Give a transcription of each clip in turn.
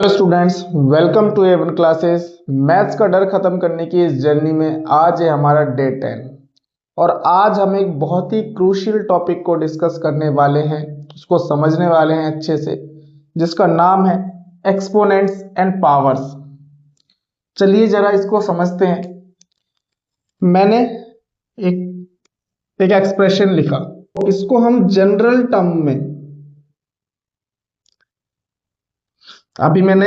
Hello students, welcome to A1 classes. Maths का डर खत्म करने की इस जर्नी में आज है हमारा डे 10 और आज हम एक बहुत ही क्रूशियल टॉपिक को डिस्कस करने वाले हैं, उसको समझने वाले हैं अच्छे से, जिसका नाम है एक्सपोनेंट्स एंड पावर्स। चलिए जरा इसको समझते हैं। मैंने एक एक्सप्रेशन लिखा, इसको हम जनरल टर्म में, अभी मैंने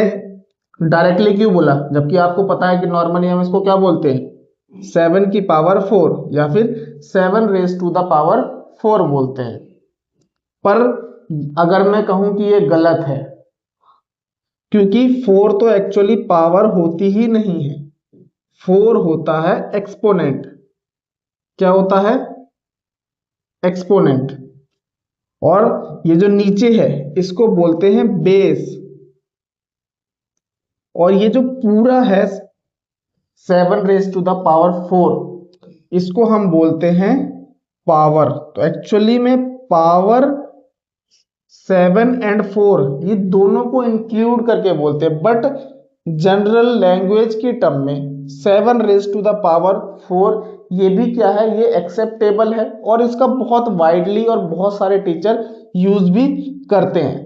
डायरेक्टली क्यों बोला जबकि आपको पता है कि नॉर्मली हम इसको क्या बोलते हैं, 7 की पावर 4 या फिर 7 रेज टू द पावर 4 बोलते हैं। पर अगर मैं कहूं कि ये गलत है, क्योंकि 4 तो एक्चुअली पावर होती ही नहीं है, 4 होता है एक्सपोनेंट। क्या होता है? एक्सपोनेंट। और ये जो नीचे है इसको बोलते हैं बेस, और ये जो पूरा है 7 रेज टू द पावर 4 इसको हम बोलते हैं पावर। तो एक्चुअली में पावर 7 एंड 4 ये दोनों को इंक्लूड करके बोलते हैं, बट जनरल लैंग्वेज की टर्म में 7 रेज टू द पावर 4 ये भी क्या है, ये एक्सेप्टेबल है और इसका बहुत वाइडली और बहुत सारे टीचर यूज भी करते हैं।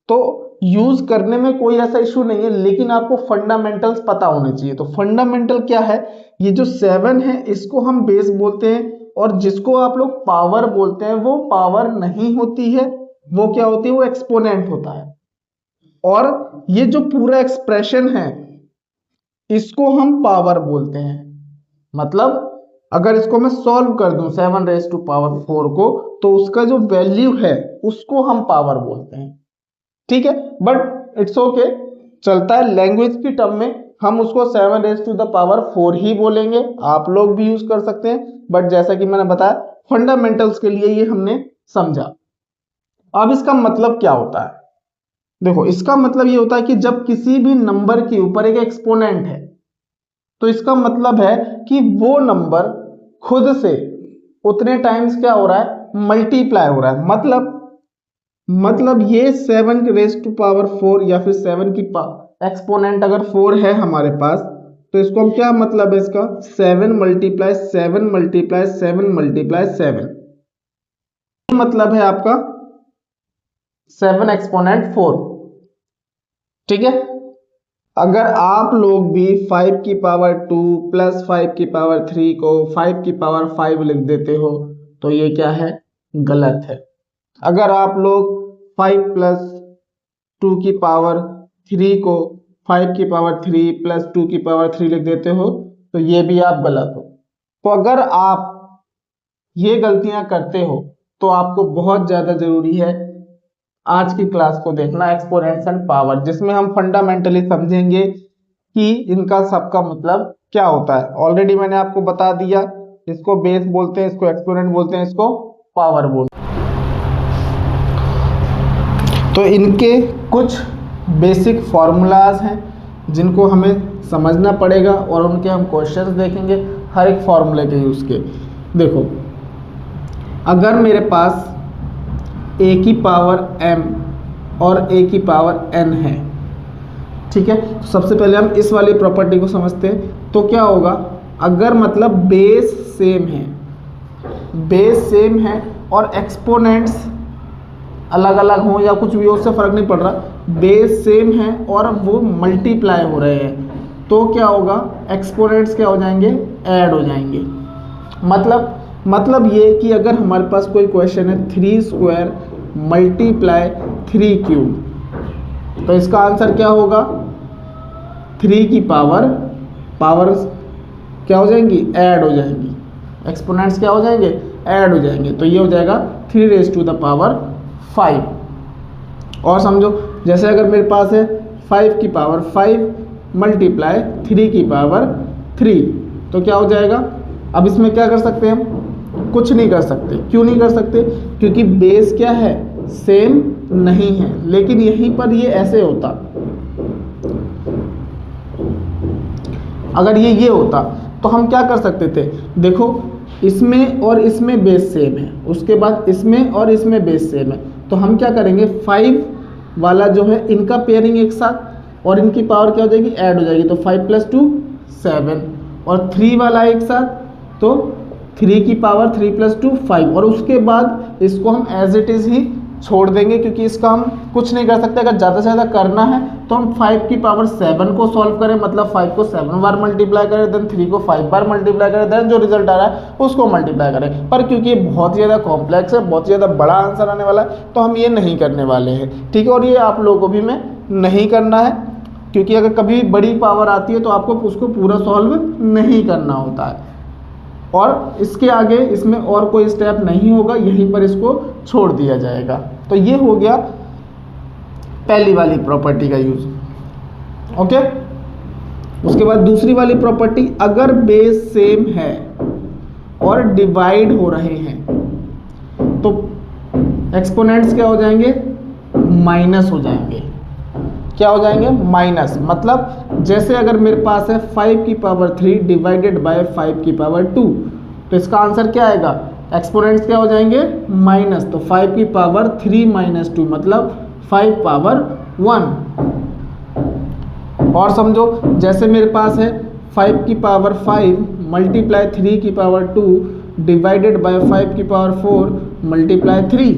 तो यूज करने में कोई ऐसा इशू नहीं है, लेकिन आपको फंडामेंटल्स पता होने चाहिए। तो फंडामेंटल क्या है, ये जो 7 है इसको हम बेस बोलते हैं, और जिसको आप लोग पावर बोलते हैं वो पावर नहीं होती है, वो क्या होती है, वो एक्सपोनेंट होता है। और ये जो पूरा एक्सप्रेशन है इसको हम पावर बोलते हैं। मतलब अगर इसको मैं सॉल्व कर दूं 7 रेज टू पावर 4 को, तो उसका जो वैल्यू है उसको हम पावर बोलते हैं। ठीक है, बट इट्स ओके, चलता है। लैंग्वेज की टर्म में हम उसको 7 रेज टू द पावर 4 ही बोलेंगे, आप लोग भी यूज कर सकते हैं, बट जैसा कि मैंने बताया फंडामेंटल्स के लिए ये हमने समझा। अब इसका मतलब क्या होता है, देखो इसका मतलब ये होता है कि जब किसी भी नंबर के ऊपर एक एक्सपोनेंट है तो इसका मतलब है कि वो नंबर खुद से उतने टाइम्स क्या हो रहा है, मल्टीप्लाई हो रहा है। मतलब ये 7 रेज टू पावर 4 या फिर 7 की एक्सपोनेंट अगर 4 है हमारे पास, तो इसको हम क्या मतलब है इसका, 7 मल्टीप्लाई 7 मल्टीप्लाई 7 मल्टीप्लाई 7, मतलब है आपका 7 एक्सपोनेंट 4। ठीक है, अगर आप लोग भी 5 की पावर 2 प्लस 5 की पावर 3 को 5 की पावर 5 लिख देते हो तो ये क्या है, गलत है। अगर आप लोग 5 प्लस 2 की पावर 3 को 5 की पावर 3 प्लस 2 की पावर 3 लिख देते हो तो ये भी आप गलत हो। तो अगर आप ये गलतियां करते हो तो आपको बहुत ज्यादा जरूरी है आज की क्लास को देखना, एक्सपोनेंट्स एंड पावर, जिसमें हम फंडामेंटली समझेंगे कि इनका सबका मतलब क्या होता है। ऑलरेडी मैंने आपको बता दिया, इसको बेस बोलते हैं, इसको एक्सपोनेंट बोलते हैं, इसको पावर बोलते हैं। तो इनके कुछ बेसिक फॉर्मूलाज हैं जिनको हमें समझना पड़ेगा और उनके हम क्वेश्चंस देखेंगे हर एक फॉर्मूले के यूज के। देखो, अगर मेरे पास a की पावर m और a की पावर n है, ठीक है, तो सबसे पहले हम इस वाली प्रॉपर्टी को समझते हैं। तो क्या होगा, अगर मतलब बेस सेम है और एक्सपोनेंट्स अलग अलग हों या कुछ भी हो, उससे फर्क नहीं पड़ रहा, बेस सेम है और वो मल्टीप्लाई हो रहे हैं, तो क्या होगा, एक्सपोनेंट्स क्या हो जाएंगे, ऐड हो जाएंगे। मतलब ये कि अगर हमारे पास कोई क्वेश्चन है 3 स्क्वायर मल्टीप्लाई 3 क्यूब, तो इसका आंसर क्या होगा, 3 की पावर क्या हो जाएंगी, ऐड हो जाएंगी, एक्सपोनेंट्स क्या हो जाएंगे, ऐड हो जाएंगे। तो ये हो जाएगा 3 रेज टू द पावर 5। और समझो, जैसे अगर मेरे पास है 5 की पावर 5 मल्टीप्लाई 3 की पावर 3, तो क्या हो जाएगा। अब इसमें क्या कर सकते हैं हम, कुछ नहीं कर सकते। क्यों नहीं कर सकते, क्योंकि बेस क्या है, सेम नहीं है। लेकिन यहीं पर ये ऐसे होता, अगर ये होता तो हम क्या कर सकते थे, देखो इसमें और इसमें बेस सेम है, उसके बाद इसमें और इसमें बेस सेम है, तो हम क्या करेंगे, 5 वाला जो है इनका पेयरिंग एक साथ, और इनकी पावर क्या हो जाएगी, ऐड हो जाएगी, तो 5 + 2 7, और 3 वाला एक साथ, तो 3 की पावर 3 + 2 5, और उसके बाद इसको हम एज इट इज़ ही छोड़ देंगे, क्योंकि इसका हम कुछ नहीं कर सकते। अगर ज़्यादा से ज़्यादा करना है तो हम 5 की पावर 7 को सॉल्व करें, मतलब 5 को 7 बार मल्टीप्लाई करें, देन 3 को 5 बार मल्टीप्लाई करें, देन जो रिजल्ट आ रहा है उसको मल्टीप्लाई करें। पर क्योंकि ये बहुत ही ज़्यादा कॉम्प्लेक्स है, बहुत ही ज़्यादा बड़ा आंसर आने वाला है, तो हम ये नहीं करने वाले हैं, ठीक है। और ये आप लोगों को भी में नहीं करना है, क्योंकि अगर कभी बड़ी पावर आती है तो आपको उसको पूरा सॉल्व नहीं करना होता है, और इसके आगे इसमें और कोई स्टेप नहीं होगा, यहीं पर इसको छोड़ दिया जाएगा। तो ये हो गया पहली वाली प्रॉपर्टी का यूज, ओके। उसके बाद दूसरी वाली प्रॉपर्टी, अगर बेस सेम है और डिवाइड हो रहे हैं तो एक्सपोनेंट्स क्या हो जाएंगे, माइनस हो जाएंगे। क्या हो जाएंगे, माइनस। मतलब जैसे अगर मेरे पास है 5 की पावर 3 डिवाइडेड बाय 5 की पावर 2, तो इसका आंसर क्या आएगा, एक्सपोनेंट्स क्या हो जाएंगे, माइनस। तो 5 की पावर 3 - 2 मतलब 5 पावर 1। और समझो जैसे मेरे पास है 5 की पावर 5 मल्टीप्लाई 3 की पावर 2 डिवाइडेड बाय 5 की पावर 4 मल्टीप्लाई 3।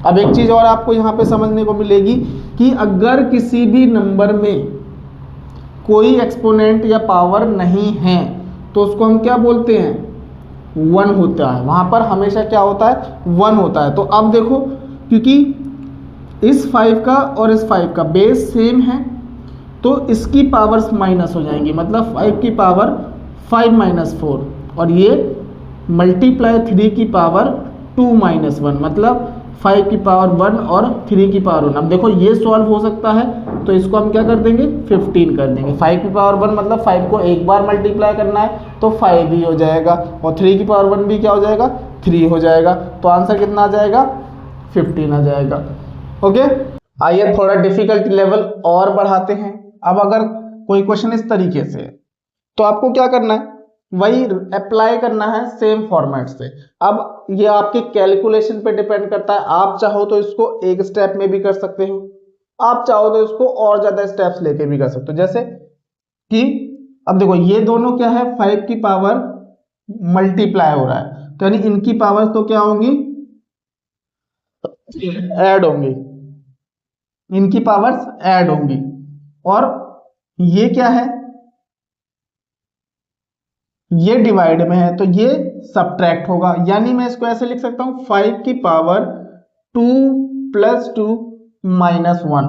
अब एक चीज़ और आपको यहाँ पे समझने को मिलेगी कि अगर किसी भी नंबर में कोई एक्सपोनेंट या पावर नहीं है तो उसको हम क्या बोलते हैं, 1 होता है। वहाँ पर हमेशा क्या होता है, 1 होता है। तो अब देखो, क्योंकि इस 5 का और इस 5 का बेस सेम है तो इसकी पावर्स माइनस हो जाएंगी, मतलब 5 की पावर 5 - 4, और ये मल्टीप्लाई 3 की पावर 2 - 1 मतलब 5 की पावर 1 और 3 की पावर 1। अब देखो ये सॉल्व हो सकता है, तो इसको हम क्या कर देंगे, 15 कर देंगे। 5 की पावर 1 मतलब 5 को एक बार मल्टीप्लाई करना है तो 5 ही हो जाएगा, और 3 की पावर 1 भी क्या हो जाएगा, 3 हो जाएगा। तो आंसर कितना आ जाएगा, 15 आ जाएगा, ओके। आइए थोड़ा डिफिकल्टी लेवल और बढ़ाते हैं। अब अगर कोई क्वेश्चन इस तरीके से है तो आपको क्या करना है, वही अप्लाई करना है सेम फॉर्मेट से। अब ये आपके कैलकुलेशन पे डिपेंड करता है, आप चाहो तो इसको एक स्टेप में भी कर सकते हो, आप चाहो तो इसको और ज्यादा स्टेप्स लेके भी कर सकते हो। जैसे कि अब देखो ये दोनों क्या है, 5 की पावर मल्टीप्लाई हो रहा है, तो यानी इनकी पावर तो क्या होंगी, ऐड होंगी, इनकी पावर्स ऐड होंगी। और ये क्या है, ये डिवाइड में है तो ये सब्ट्रैक्ट होगा, यानी मैं इसको ऐसे लिख सकता हूं 5 की पावर 2 + 2 - 1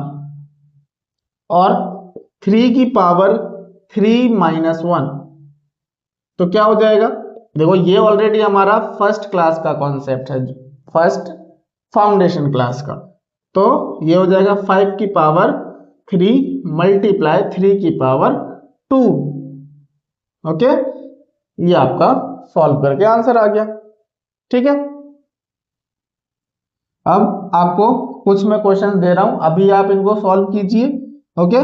और 3 की पावर 3 - 1। तो क्या हो जाएगा, देखो ये ऑलरेडी हमारा फर्स्ट क्लास का कॉन्सेप्ट है, फर्स्ट फाउंडेशन क्लास का। तो ये हो जाएगा 5 की पावर 3 मल्टीप्लाई 3 की पावर 2, ओके। ये आपका सॉल्व करके आंसर आ गया, ठीक है। अब आपको कुछ मैं क्वेश्चन दे रहा हूं, अभी आप इनको सॉल्व कीजिए, ओके,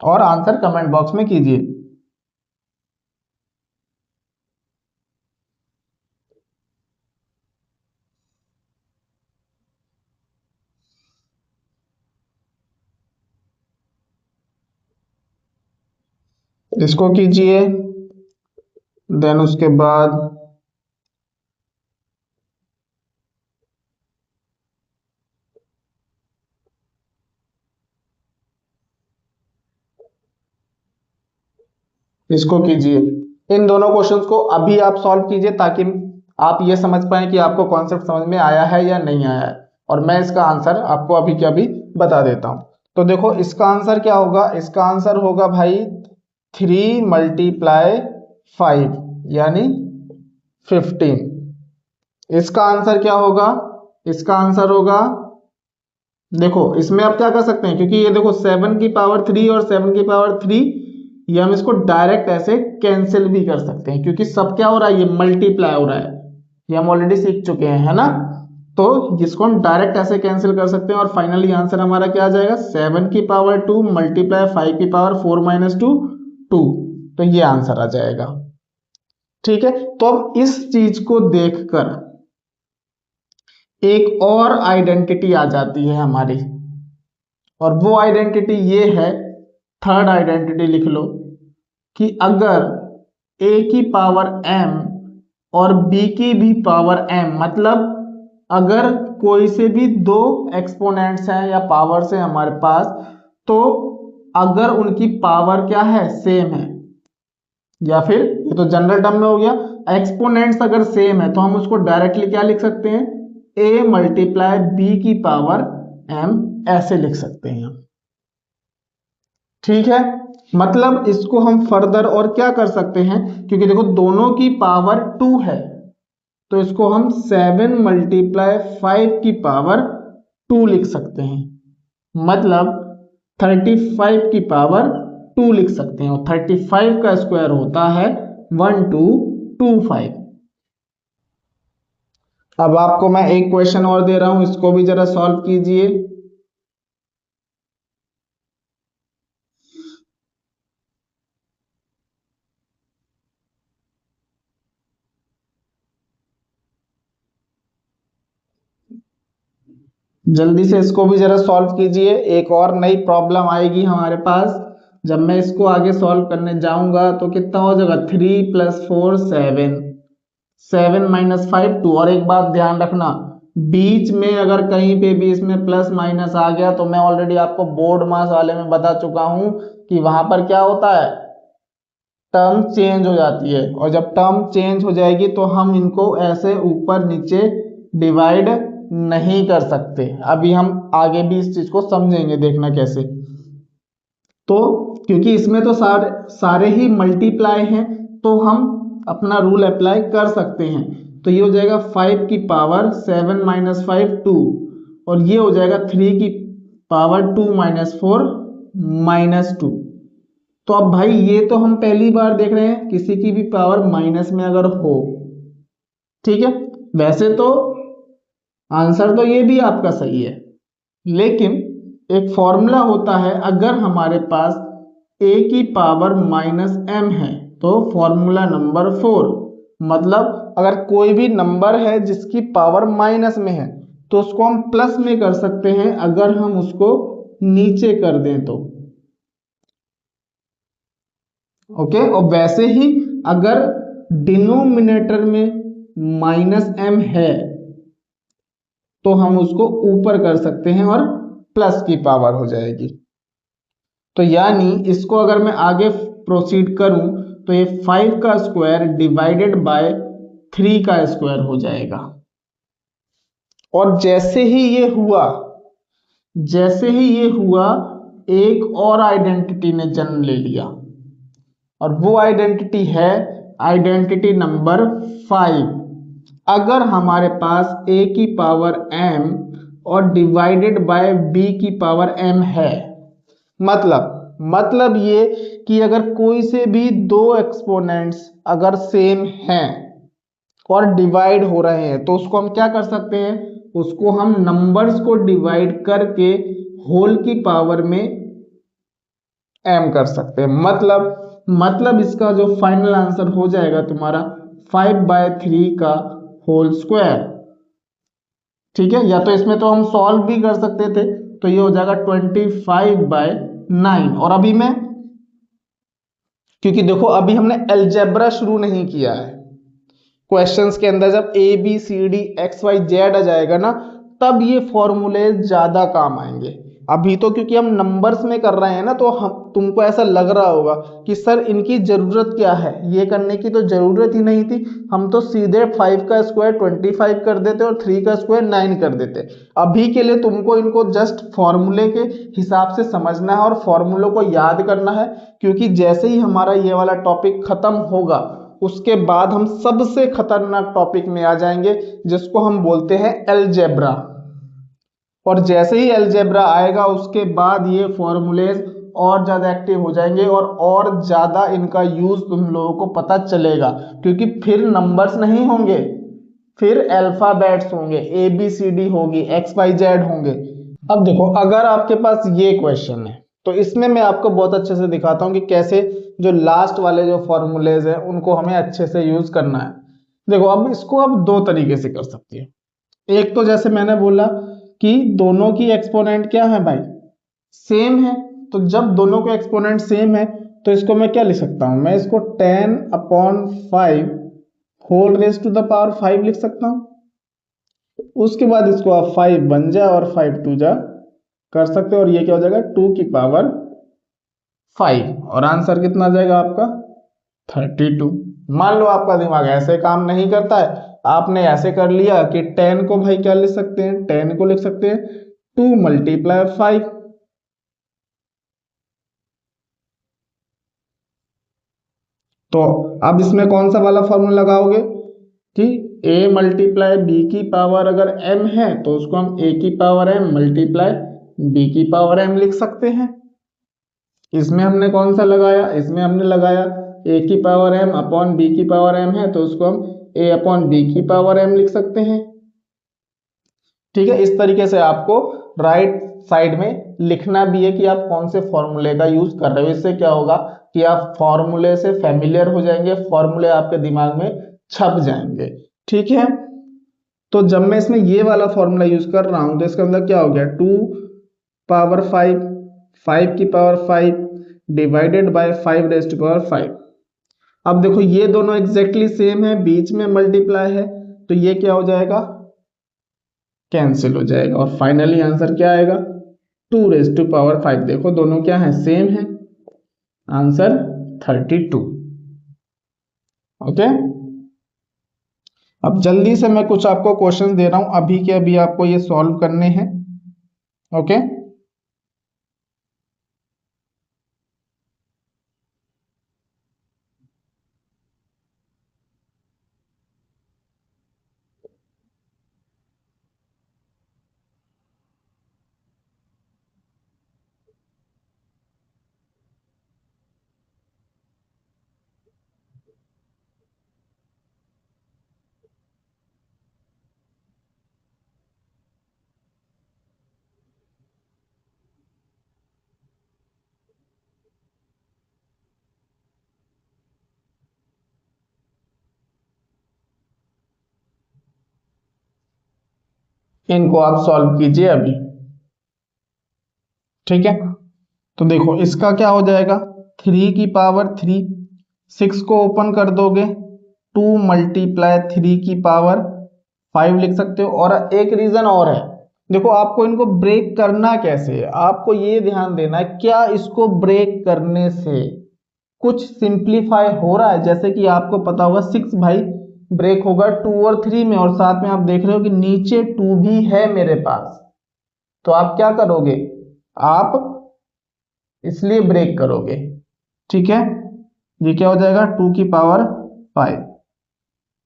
और आंसर कमेंट बॉक्स में कीजिए। इसको कीजिए, देन उसके बाद इसको कीजिए। इन दोनों क्वेश्चंस को अभी आप सॉल्व कीजिए, ताकि आप ये समझ पाए कि आपको कॉन्सेप्ट समझ में आया है या नहीं आया है, और मैं इसका आंसर आपको अभी के अभी बता देता हूं। तो देखो इसका आंसर क्या होगा, इसका आंसर होगा भाई 3 × 5 यानी 15। इसका आंसर क्या होगा, इसका आंसर होगा, देखो इसमें आप क्या कर सकते हैं, क्योंकि ये देखो 7 की पावर 3 और 7 की पावर 3, ये हम इसको डायरेक्ट ऐसे कैंसिल भी कर सकते हैं, क्योंकि सब क्या हो रहा है, ये मल्टीप्लाई हो रहा है, ये हम ऑलरेडी सीख चुके हैं, है ना। तो इसको हम डायरेक्ट ऐसे कैंसिल कर सकते हैं, और फाइनली आंसर हमारा क्या आ जाएगा, 7 की पावर 2 मल्टीप्लाई 5 की पावर 4 - 2 2। तो ये आंसर आ जाएगा, ठीक है। तो अब इस चीज को देखकर एक और आइडेंटिटी आ जाती है हमारी, और वो आइडेंटिटी ये है, थर्ड आइडेंटिटी लिख लो, कि अगर a की पावर m और b की भी पावर m, मतलब अगर कोई से भी दो एक्सपोनेंट्स हैं या पावर्स हैं हमारे पास, तो अगर उनकी पावर क्या है, सेम है, या फिर ये तो जनरल टर्म में हो गया, एक्सपोनेंट्स अगर सेम है तो हम उसको डायरेक्टली क्या लिख सकते हैं, a मल्टीप्लाई b की पावर m, ऐसे लिख सकते हैं। ठीक है, मतलब इसको हम फर्दर और क्या कर सकते हैं, क्योंकि देखो दोनों की पावर 2 है, तो इसको हम 7 मल्टीप्लाई 5 की पावर 2 लिख सकते हैं, मतलब 35 की पावर 2 लिख सकते हैं, और 35 का स्क्वायर होता है 1225। अब आपको मैं एक क्वेश्चन और दे रहा हूं, इसको भी जरा सॉल्व कीजिए। जल्दी से इसको भी जरा सॉल्व कीजिए, एक और नई प्रॉब्लम आएगी हमारे पास। जब मैं इसको आगे सॉल्व करने जाऊंगा तो कितना हो जाएगा, 3 + 4 7, 7 - 5 2। और एक बात ध्यान रखना, बीच में अगर कहीं पे भी इसमें प्लस माइनस आ गया तो मैं ऑलरेडी आपको बोर्ड मास वाले में बता चुका हूं कि वहां पर क्या होता है, टर्म चेंज हो जाती है, और जब टर्म चेंज हो जाएगी तो हम इनको ऐसे ऊपर नीचे डिवाइड नहीं कर सकते। अभी हम आगे भी इस चीज को समझेंगे, देखना कैसे। तो क्योंकि इसमें तो सारे ही मल्टीप्लाई हैं, तो हम अपना रूल अप्लाई कर सकते हैं। तो ये हो जाएगा 5 की पावर 7 - 5 2, और ये हो जाएगा 3 की पावर 2 - 4 -2। तो अब भाई ये तो हम पहली बार देख रहे हैं किसी की भी पावर माइनस में अगर हो, ठीक है। वैसे तो आंसर तो ये भी आपका सही है, लेकिन एक फॉर्मूला होता है, अगर हमारे पास a की पावर -m है तो फॉर्मूला नंबर 4, मतलब अगर कोई भी नंबर है जिसकी पावर माइनस में है तो उसको हम प्लस में कर सकते हैं, अगर हम उसको नीचे कर दें तो। ओके, और वैसे ही अगर डिनोमिनेटर में -m है तो हम उसको ऊपर कर सकते हैं और प्लस की पावर हो जाएगी। तो यानी इसको अगर मैं आगे प्रोसीड करूं तो ये 5 का स्क्वायर डिवाइडेड बाय 3 का स्क्वायर हो जाएगा। और जैसे ही ये हुआ एक और आइडेंटिटी ने जन्म ले लिया, और वो आइडेंटिटी है आइडेंटिटी नंबर 5। अगर हमारे पास a की पावर m और डिवाइडेड बाय b की पावर m है, मतलब ये कि अगर कोई से भी दो एक्सपोनेंट्स अगर सेम हैं और डिवाइड हो रहे हैं तो उसको हम क्या कर सकते हैं, उसको हम नंबर्स को डिवाइड करके होल की पावर में m कर सकते हैं। मतलब इसका जो फाइनल आंसर हो जाएगा तुम्हारा 5/3 का होल स्क्वायर। ठीक है, या तो इसमें तो हम सॉल्व भी कर सकते थे, तो ये हो जाएगा 25/9। और अभी मैं, क्योंकि देखो अभी हमने अलजेब्रा शुरू नहीं किया है, क्वेश्चंस के अंदर जब A B C D X Y Z आ जाएगा ना, तब ये फॉर्मूले ज्यादा काम आएंगे। अभी तो क्योंकि हम नंबर्स में कर रहे हैं ना, तो हम तुमको ऐसा लग रहा होगा कि सर इनकी जरूरत क्या है, ये करने की तो जरूरत ही नहीं थी, हम तो सीधे 5 का स्क्वायर 25 कर देते और 3 का स्क्वायर 9 कर देते। अभी के लिए तुमको इनको जस्ट फॉर्मूले के हिसाब से समझना है और फॉर्मूलों को याद करना है, क्योंकि जैसे ही हमारा ये वाला टॉपिक खत्म होगा उसके बाद हम सबसे खतरनाक टॉपिक में आ जाएंगे, जिसको हम बोलते हैं अलजेब्रा। और जैसे ही अलजेब्रा आएगा उसके बाद ये फॉर्मूलेज और ज्यादा एक्टिव हो जाएंगे और ज्यादा इनका यूज तुम लोगों को पता चलेगा, क्योंकि फिर नंबर्स नहीं होंगे, फिर अल्फाबेट्स होंगे, ए बी सी डी होगी, एक्स वाई जेड होंगे। अब देखो अगर आपके पास ये क्वेश्चन है तो इसमें मैं आपको बहुत अच्छे से दिखाता हूं कि कैसे जो लास्ट वाले जो फॉर्मूलेज है उनको हमें अच्छे से यूज करना है। देखो अब इसको आप दो तरीके से कर सकते हैं। एक तो जैसे मैंने बोला कि दोनों की एक्सपोनेंट क्या है भाई, सेम है, तो जब दोनों के एक्सपोनेंट सेम है तो इसको मैं क्या लिख सकता हूं, मैं इसको 10/5 whole raise to the power 5 लिख सकता हूं। उसके बाद इसको आप 5 बन जा और 5 टू जा कर सकते हो, और ये क्या हो जाएगा 2 की पावर 5, और आंसर कितना आ जाएगा आपका 32। मान लो आपका दिमाग ऐसे काम नहीं करता है, आपने ऐसे कर लिया कि 10 को भाई क्या लिख सकते हैं, 10 को लिख सकते हैं 2 × 5। तो अब इसमें कौन सा वाला फॉर्मूला लगाओगे कि a × b की पावर अगर m है तो उसको हम a की पावर m मल्टीप्लाई b की पावर m लिख सकते हैं। इसमें हमने कौन सा लगाया, इसमें हमने लगाया a की पावर m अपॉन b की पावर m है तो उसको हम a अपॉन b की पावर m लिख सकते हैं। ठीक है, इस तरीके से आपको राइट साइड में लिखना भी है कि आप कौन से फॉर्मूले का यूज कर रहे हो। इससे क्या होगा कि आप फॉर्मूले से फेमिलियर हो जाएंगे, फॉर्मूले आपके दिमाग में छप जाएंगे। ठीक है, तो जब मैं इसमें ये वाला फॉर्मूला यूज कर रहा हूं तो इसका मतलब क्या हो गया 2/5, 5 की पावर 5 डिवाइडेड बाय 5⁵5। अब देखो ये दोनों एग्जैक्टली सेम है, बीच में मल्टीप्लाई है, तो ये क्या हो जाएगा कैंसिल हो जाएगा, और फाइनली आंसर क्या आएगा 2⁵5। देखो दोनों क्या है सेम है, आंसर 32। ओके, अब जल्दी से मैं कुछ आपको क्वेश्चंस दे रहा हूं, अभी के अभी आपको ये सॉल्व करने हैं। ओके, इनको आप सॉल्व कीजिए अभी। ठीक है, तो देखो इसका क्या हो जाएगा 3 की पावर 3, 6 को ओपन कर दोगे 2 × 3 की पावर 5 लिख सकते हो। और एक रीजन और है, देखो आपको इनको ब्रेक करना कैसे है, आपको ये ध्यान देना है क्या इसको ब्रेक करने से कुछ सिंप्लीफाई हो रहा है। जैसे कि आपको पता होगा 6 भाई ब्रेक होगा 2 और 3 में, और साथ में आप देख रहे हो कि नीचे 2 भी है मेरे पास, तो आप क्या करोगे, आप इसलिए ब्रेक करोगे। ठीक है, ये क्या हो जाएगा 2 की पावर 5।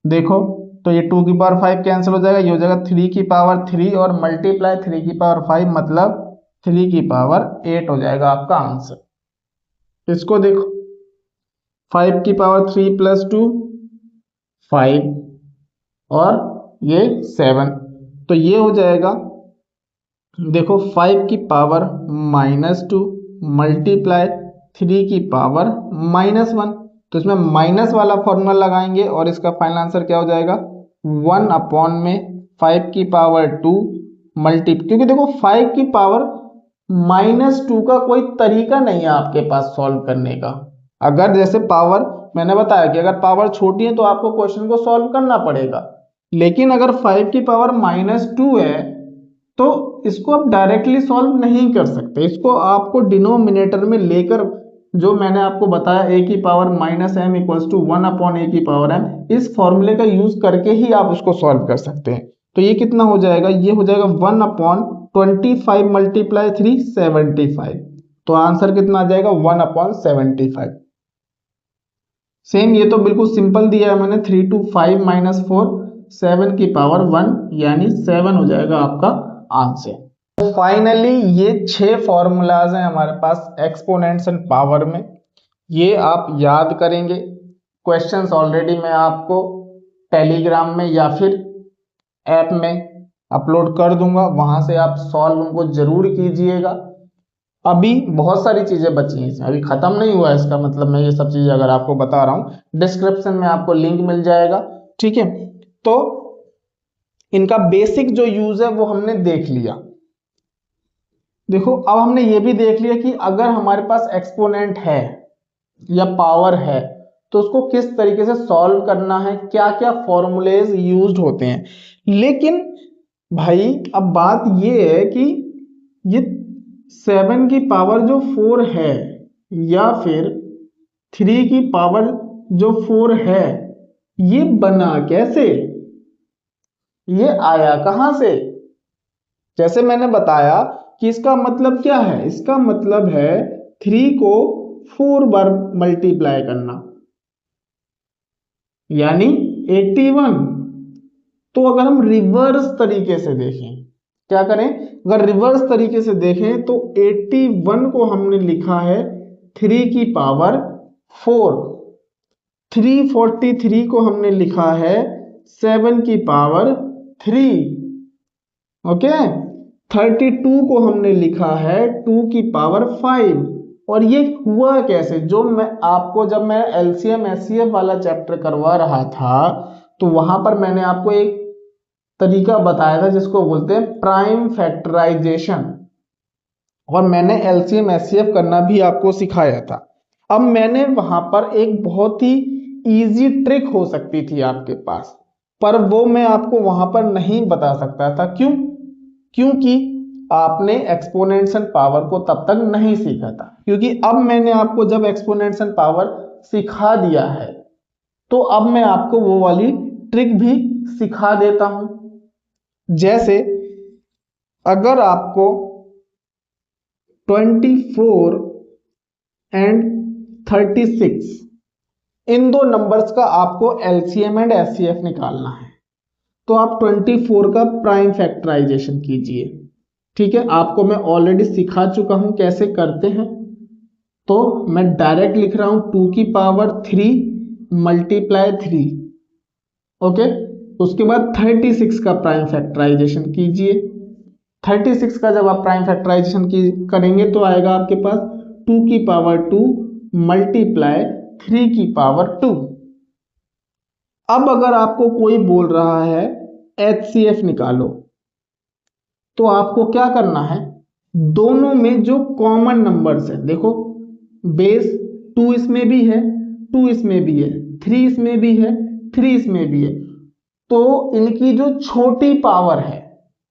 देखो तो ये 2 की पावर 5 कैंसिल हो जाएगा, ये हो जाएगा 3 की पावर 3 और मल्टीप्लाई 3 की पावर 5 मतलब 3 की पावर 8 हो जाएगा आपका आंसर। इसको देखो 5 की पावर 3 + 2 5 और ये 7, तो ये हो जाएगा देखो 5 की पावर -2 मल्टीप्लाई 3 की पावर -1, तो इसमें माइनस वाला फॉर्मूला लगाएंगे और इसका फाइनल आंसर क्या हो जाएगा 1 अपॉन में 5 की पावर 2 क्योंकि देखो 5 की पावर -2 का कोई तरीका नहीं है आपके पास सॉल्व करने का। अगर जैसे पावर मैंने बताया कि अगर पावर छोटी है तो आपको क्वेश्चन को सॉल्व करना पड़ेगा, लेकिन अगर 5 की पावर -2 है तो इसको आप डायरेक्टली सॉल्व नहीं कर सकते, इसको आपको डिनोमिनेटर में लेकर जो मैंने आपको बताया a की पावर -m = 1 अपॉन a की पावर m, इस फॉर्मूले का यूज करके ही आप उसको सॉल्व कर सकते हैं। तो ये कितना हो जाएगा, ये हो जाएगा 1 अपॉन 25 × 3 75, तो आंसर कितना आ जाएगा 1 अपॉन 75। सेम ये तो बिल्कुल सिंपल दिया है मैंने, 3 to 5 - 4 7 की पावर 1 यानी 7 हो जाएगा आपका आंसर। फाइनली ये 6 फॉर्मूलाज हैं हमारे पास एक्सपोनेंट्स एंड पावर में, ये आप याद करेंगे। क्वेश्चंस ऑलरेडी मैं आपको टेलीग्राम में या फिर ऐप में अपलोड कर दूंगा, वहां से आप सॉल्व उनको जरूर कीजिएगा। अभी बहुत सारी चीजें बची हैं इसमें, अभी खत्म नहीं हुआ है, इसका मतलब मैं ये सब चीजें अगर आपको बता रहा हूं डिस्क्रिप्शन में आपको लिंक मिल जाएगा। ठीक है, तो इनका बेसिक जो यूज है वो हमने देख लिया। देखो अब हमने ये भी देख लिया कि अगर हमारे पास एक्सपोनेंट है या पावर है तो उसको किस तरीके से सॉल्व करना है, क्या क्या फॉर्मूलेज यूज्ड होते हैं। लेकिन भाई अब बात ये है कि ये 7 की पावर जो 4 है या फिर 3 की पावर जो 4 है, ये बना कैसे, ये आया कहां से। जैसे मैंने बताया कि इसका मतलब क्या है, इसका मतलब है 3 को 4 बार मल्टीप्लाई करना यानी 81। तो अगर हम रिवर्स तरीके से देखें, क्या करें, अगर रिवर्स तरीके से देखें तो 81 को हमने लिखा है 3 की पावर 4, 343 को हमने लिखा है 7 की पावर 3, ओके। 32 को हमने लिखा है 2 की पावर 5। और ये हुआ कैसे, जो मैं आपको जब मैं एलसीएम एचसीएफ वाला चैप्टर करवा रहा था तो वहां पर मैंने आपको एक तरीका बताया था जिसको बोलते हैं प्राइम फैक्टराइजेशन, और मैंने एलसीएम एचसीएफ करना भी आपको सिखाया था। अब मैंने वहां पर एक बहुत ही इजी ट्रिक हो सकती थी आपके पास, पर वो मैं आपको वहां पर नहीं बता सकता था। क्यों? क्योंकि आपने एक्सपोनेंशियल पावर को तब तक नहीं सीखा था। क्योंकि अब मैंने आपको जब एक्सपोनेंशियल पावर सिखा दिया है तो अब मैं आपको वो वाली ट्रिक भी सिखा देता हूं। जैसे अगर आपको 24 एंड 36 इन दो नंबर्स का आपको एलसीएम एंड एचसीएफ निकालना है तो आप 24 का प्राइम फैक्टराइजेशन कीजिए। ठीक है, आपको मैं ऑलरेडी सिखा चुका हूं कैसे करते हैं, तो मैं डायरेक्ट लिख रहा हूं 2 की पावर 3 मल्टीप्लाई 3, ओके। उसके बाद 36 का प्राइम फैक्टराइजेशन कीजिए। 36 का जब आप प्राइम फैक्टराइजेशन करेंगे तो आएगा आपके पास 2 की पावर 2 मल्टीप्लाई 3 की पावर 2। अब अगर आपको कोई बोल रहा है एचसीएफ निकालो तो आपको क्या करना है, दोनों में जो कॉमन नंबर्स है, देखो बेस 2 इसमें भी है, 2 इसमें भी है, 3 इसमें भी है, 3 इसमें भी है, तो इनकी जो छोटी पावर है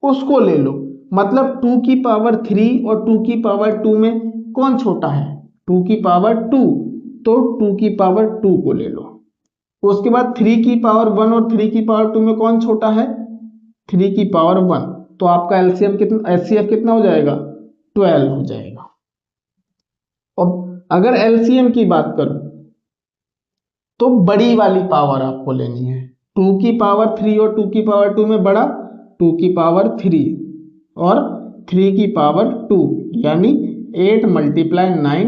उसको ले लो। मतलब 2 की पावर 3 और 2 की पावर 2 में कौन छोटा है, 2 की पावर 2, तो 2 की पावर 2 को ले लो। उसके बाद 3 की पावर 1 और 3 की पावर 2 में कौन छोटा है, 3 की पावर 1, तो आपका एलसीएम कितना, एचसीएफ कितना हो जाएगा, 12 हो जाएगा। और अगर एलसीएम की बात करूं तो बड़ी वाली पावर आपको लेनी है, 2 की पावर 3 और 2 की पावर 2 में बड़ा 2 की पावर 3 और 3 की पावर 2, यानी 8 मल्टीप्लाई 9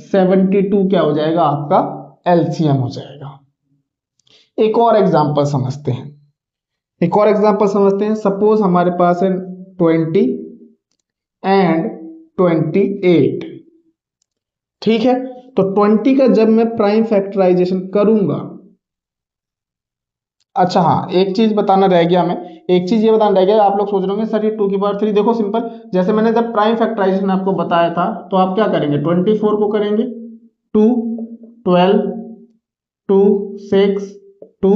72 क्या हो जाएगा, आपका एलसीएम हो जाएगा। एक और एग्जांपल समझते हैं, एक और एग्जांपल समझते हैं। सपोज हमारे पास है 20 एंड 28, ठीक है। तो 20 का जब मैं प्राइम फैक्टराइजेशन करूंगा, अच्छा हाँ एक चीज बताना रह गया, मैं एक चीज ये बताना रह गया, आप लोग सोच रहे होंगे सर ये 2 की पावर 3, देखो सिंपल, जैसे मैंने जब प्राइम फैक्टराइजेशन आपको बताया था तो आप क्या करेंगे, 24 को करेंगे 2 12 2 6 2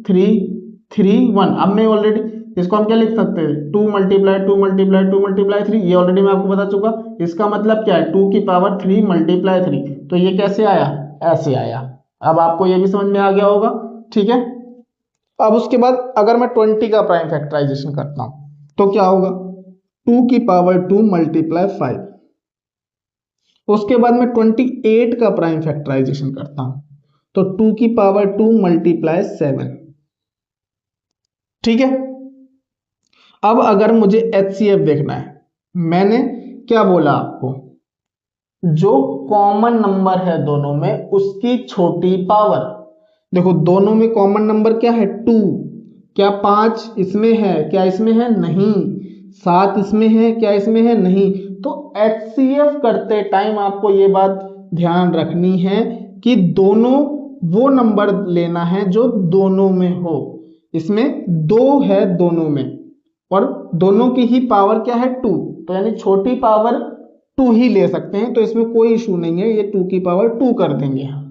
3 3 1। अब मैं ऑलरेडी इसको हम क्या लिख सकते हैं, 2 मल्टीप्लाई 2 मल्टीप्लाई 2 मल्टीप्लाई 3, ये ऑलरेडी मैं आपको बता चुका। इसका मतलब क्या है, 2 की पावर 3 मल्टीप्लाई 3, तो ये कैसे आया, ऐसे आया। अब आपको ये भी समझ में आ गया होगा, ठीक है। अब उसके बाद अगर मैं 20 का प्राइम फैक्टराइजेशन करता हूं तो क्या होगा, 2 की पावर 2 मल्टीप्लाई 5। उसके बाद मैं 28 का प्राइम फैक्टराइजेशन करता हूं तो 2 की पावर 2 मल्टीप्लाई 7, ठीक है। अब अगर मुझे एचसीएफ देखना है, मैंने क्या बोला आपको, जो कॉमन नंबर है दोनों में उसकी छोटी पावर। देखो दोनों में कॉमन नंबर क्या है, 2, क्या 5 इसमें है, क्या इसमें है, नहीं। 7 इसमें है, क्या इसमें है, नहीं। तो एचसीएफ करते टाइम आपको ये बात ध्यान रखनी है कि दोनों वो नंबर लेना है जो दोनों में हो। इसमें 2 है दोनों में और दोनों की ही पावर क्या है, 2, तो यानी छोटी पावर 2 ही ले सकते हैं, तो इसमें कोई इशू नहीं है, ये 2 की पावर 2 कर देंगे हम।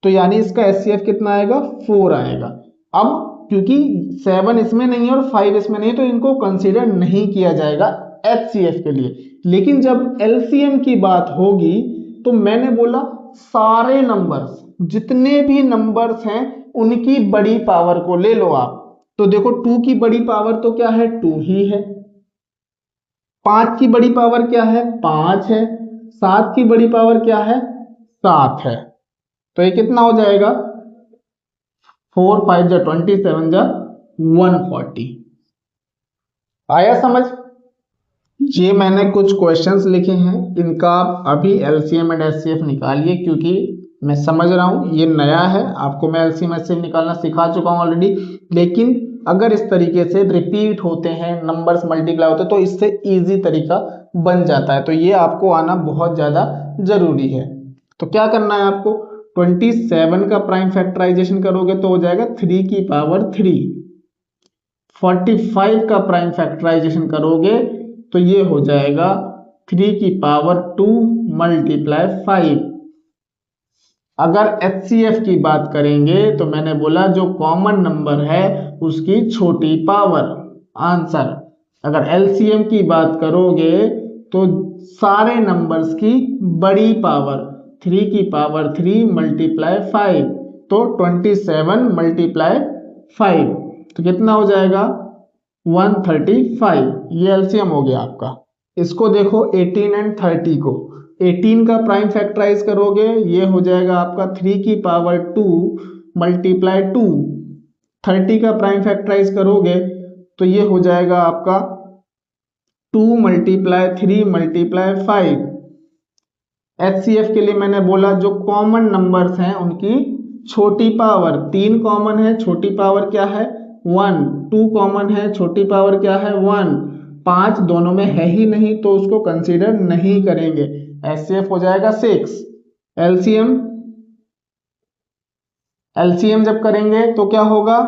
तो यानी इसका एचसीएफ कितना आएगा, 4 आएगा। अब क्योंकि 7 इसमें नहीं है और 5 इसमें नहीं है, तो इनको कंसीडर नहीं किया जाएगा एचसीएफ के लिए। लेकिन जब एलसीएम की बात होगी तो मैंने बोला सारे नंबर्स, जितने भी नंबर्स हैं उनकी बड़ी पावर को ले लो आप। तो देखो 2 की बड़ी पावर तो क्या है, 2 ही है। 5 की बड़ी पावर क्या है, 5 है। 7 की बड़ी पावर क्या है, 7 है। तो ये कितना हो जाएगा, 4 5 जा 20 7 जा 140। आया समझ? ये मैंने कुछ क्वेश्चंस लिखे हैं, इनका आप अभी एलसीएम एंड एचसीएफ निकालिए, क्योंकि मैं समझ रहा हूँ ये नया है, आपको मैं एलसीएम एचसीएफ निकालना सिखा चुका हूँ ऑलरेडी। लेकिन अगर इस तरीके से रिपीट होते हैं, नंबर्स मल्टीप्लाई होते हैं, तो इससे इजी तरीका बन जाता है। तो ये आपको आना बहुत ज़्यादा जरूरी है। तो क्या करना है आपको, 27 का प्राइम फैक्टराइजेशन करोगे तो हो जाएगा 3 की पावर 3। 45 का प्राइम फैक्टराइजेशन करोगे तो ये हो जाएगा 3 की पावर 2 मल्टीप्लाई 5। अगर एचसीएफ की बात करेंगे तो मैंने बोला जो कॉमन नंबर है उसकी छोटी पावर, आंसर। अगर एलसीएम की बात करोगे तो सारे नंबर्स की बड़ी पावर, 3 की पावर 3 मल्टीप्लाई 5, तो 27 मल्टीप्लाई 5, तो कितना हो जाएगा 135। ये एलसीएम हो गया आपका। इसको देखो 18 एंड 30 को, 18 का प्राइम फैक्टराइज करोगे ये हो जाएगा आपका 3 की पावर 2 मल्टीप्लाई 2। 30 का प्राइम फैक्टराइज करोगे तो ये हो जाएगा आपका 2 मल्टीप्लाई 3 मल्टीप्लाई 5। एचसीएफ के लिए मैंने बोला जो कॉमन नंबर्स हैं उनकी छोटी पावर, 3 कॉमन है, छोटी पावर क्या है 1, 2 कॉमन है, छोटी पावर क्या है 1, 5 दोनों में है ही नहीं तो उसको कंसीडर नहीं करेंगे, एचसीएफ हो जाएगा 6। एलसीएम, एलसीएम जब करेंगे तो क्या होगा,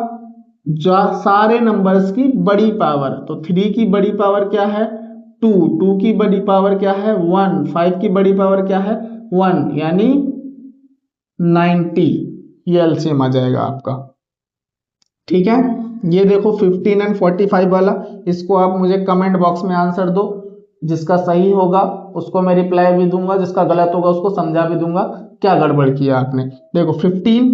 सारे नंबर्स की बड़ी पावर, तो 3 की बड़ी पावर क्या है 2, 2 की बड़ी पावर क्या है 1, 5 की बड़ी पावर क्या है 1, यानी 90। ये एलसीएम आ जाएगा आपका। ठीक है, ये देखो 15 एंड 45 वाला, इसको आप मुझे कमेंट बॉक्स में आंसर दो, जिसका सही होगा उसको मैं रिप्लाई भी दूंगा, जिसका गलत होगा उसको समझा भी दूंगा क्या गड़बड़ किया आपने। देखो 15,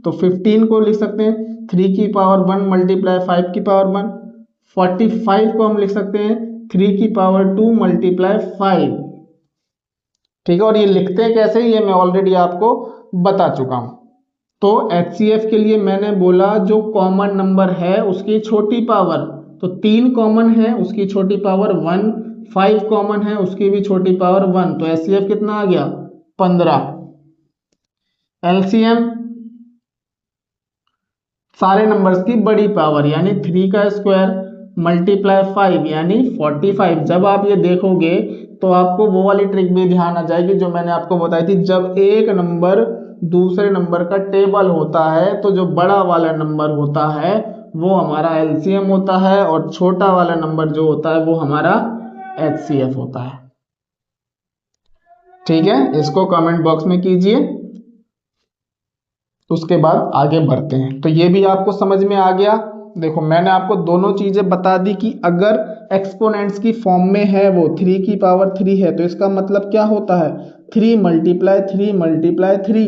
तो 15 को लिख सकते हैं 3 की पावर 1 मल्टीप्लाई 5 की पावर 1। 45 को हम लिख सकते हैं 3 की पावर 2 मल्टीप्लाई 5। ठीक है, और ये लिखते हैं कैसे ये मैं ऑलरेडी आपको बता चुका हूं। तो एचसीएफ के लिए मैंने बोला जो कॉमन नंबर है उसकी छोटी पावर, तो 3 कॉमन है उसकी छोटी पावर 1, 5 कॉमन है उसकी भी छोटी पावर 1, तो एचसीएफ कितना आ गया 15। एलसीएम सारे नंबर्स की बड़ी पावर यानी 3 का स्क्वायर मल्टीप्लाई 5 यानी 45। जब आप ये देखोगे तो आपको वो वाली ट्रिक भी ध्यान आ जाएगी जो मैंने आपको बताई थी, जब एक नंबर दूसरे नंबर का टेबल होता है तो जो बड़ा वाला नंबर होता है वो हमारा एलसीएम होता है और छोटा वाला नंबर जो होता है वो हमारा एचसीएफ होता है। ठीक है, इसको कमेंट बॉक्स में कीजिए, उसके बाद आगे बढ़ते हैं। तो ये भी आपको समझ में आ गया। देखो मैंने आपको दोनों चीजें बता दी कि अगर एक्सपोनेंट्स की फॉर्म में है वो 3 की पावर 3 है तो इसका मतलब क्या होता है 3 मल्टीप्लाई 3 मल्टीप्लाई 3।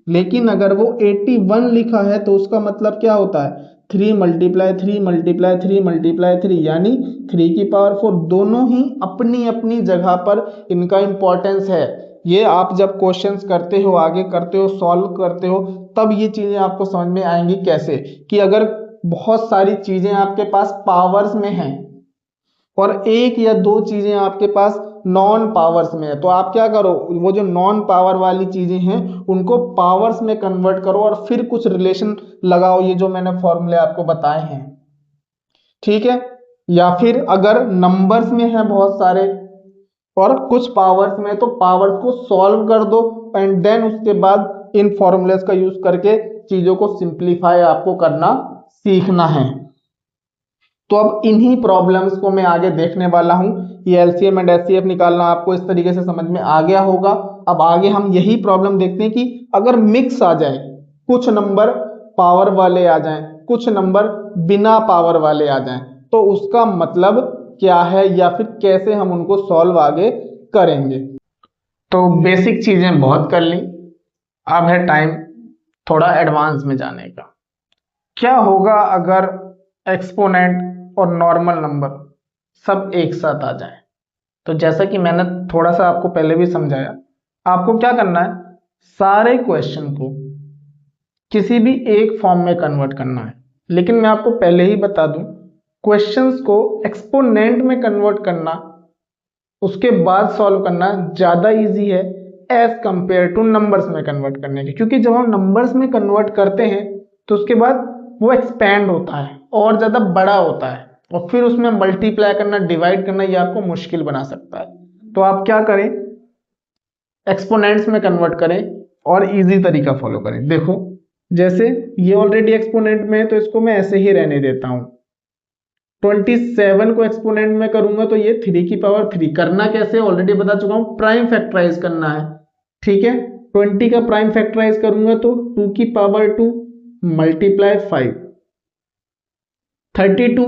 लेकिन अगर वो 81 लिखा है तो उसका मतलब क्या होता है 3 मल्टीप्लाई 3 मल्टीप्लाई 3 मल्टीप्लाई 3, यानी 3 की पावर 4। दोनों ही अपनी अपनी जगह पर इनका इंपॉर्टेंस है। ये आप जब क्वेश्चंस करते हो, आगे करते हो, सॉल्व करते हो, तब ये चीजें आपको समझ में आएंगी कैसे कि अगर बहुत सारी चीजें आपके पास पावर्स में हैं और एक या दो चीजें आपके पास नॉन पावर्स में है, तो आप क्या करो वो जो नॉन पावर वाली चीजें हैं उनको पावर्स में कन्वर्ट करो और फिर कुछ रिलेशन लगाओ, ये जो मैंने फॉर्मूले आपको बताए हैं। ठीक है, या फिर अगर नंबर्स में है बहुत सारे और कुछ पावर्स में, तो पावर्स को सॉल्व कर दो एंड देन उसके बाद इन फॉर्मूलेस का यूज करके चीजों को सिंप्लीफाई आपको करना सीखना है। तो अब इन्हीं प्रॉब्लम्स को मैं आगे देखने वाला हूँ। ये एलसीएम एंड एचसीएफ निकालना आपको इस तरीके से समझ में आ गया होगा। अब आगे हम यही प्रॉब्लम देखते हैं कि अगर मिक्स आ जाए, कुछ नंबर पावर वाले आ जाएं, कुछ नंबर बिना पावर वाले आ जाएं, तो उसका मतलब क्या है या फिर कैसे हम उनको सॉल्व आगे करेंगे। तो बेसिक चीजें बहुत कर ली, अब है टाइम थोड़ा एडवांस में जाने का। क्या होगा अगर एक्सपोनेंट और नॉर्मल नंबर सब एक साथ आ जाएं? तो जैसा कि मैंने थोड़ा सा आपको पहले भी समझाया, आपको क्या करना है, सारे क्वेश्चन को किसी भी एक फॉर्म में कन्वर्ट करना है। लेकिन मैं आपको पहले ही बता दूं, क्वेश्चंस को एक्सपोनेंट में कन्वर्ट करना, उसके बाद सॉल्व करना ज्यादा इजी है एज कंपेयर टू नंबर्स में कन्वर्ट करने के। क्योंकि जब हम नंबर्स में कन्वर्ट करते हैं तो उसके बाद वो एक्सपैंड होता है और ज्यादा बड़ा होता है, और फिर उसमें मल्टीप्लाई करना, डिवाइड करना, ये आपको मुश्किल बना सकता है। तो आप क्या करें, एक्सपोनेंट्स में कन्वर्ट करें और इजी तरीका फॉलो करें। देखो, जैसे ये ऑलरेडी एक्सपोनेंट में है तो इसको मैं ऐसे ही रहने देता हूं। 27 को एक्सपोनेंट में करूंगा तो ये 3 की पावर 3। करना कैसे ऑलरेडी बता चुका हूं, प्राइम फैक्टराइज करना है। ठीक है, 20 का प्राइम फैक्टराइज करूंगा तो 2 की पावर 2 मल्टीप्लाई 5, 32।